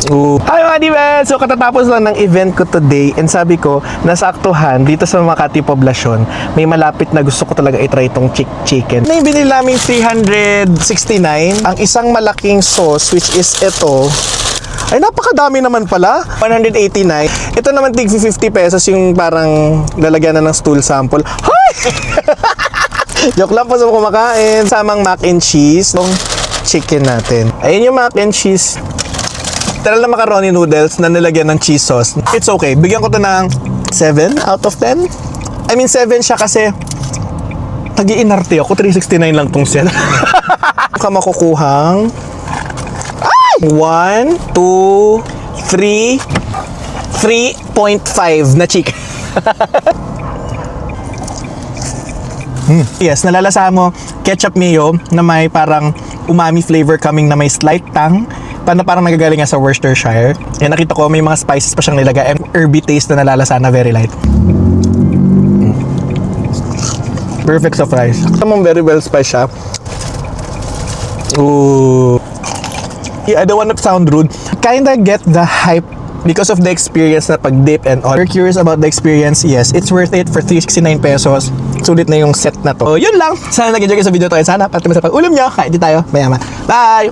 Hi mga diba! So katatapos lang ng event ko today and sabi ko, nasa aktuhan dito sa Makati Poblacion, may malapit na gusto ko talaga i-try itong chicken. May binili namin 369. Ang isang malaking sauce which is ito, ay napakadami naman pala, 189. Ito naman tig 50 pesos yung parang lalagyan na ng stool sample. Hi! Joke lang po sa kumakain. Samang mac and cheese ng chicken natin. Ayun yung mac and cheese. Tara na macaroni noodles na nilagyan ng cheese sauce. It's okay. Bigyan ko to ng 7 out of 10. I mean 7 siya kasi nag-iinarte ako. 369 lang tong set. Ka makukuhang 1, 2, 3 3.5 na chicken. Yes, nalalasahan mo ketchup mayo na may parang umami flavor coming na may slight tang. Parang nagagaling nga sa Worcestershire. Yan, nakita ko may mga spices pa siyang nilagay and herby taste na nalalasahan na very light. Perfect sa fries. Tamang very well spiced siya. Ooh. I don't want to sound rude. Kinda get the hype because of the experience na pag-dip and all. If you're curious about the experience, yes, it's worth it for 369 pesos. Sulit na yung set na to. So, yun lang. Sana nag-enjoy kayo sa video to. Sana pati mo sa pag-ulam nyo. Kain din tayo. Mayama. Bye!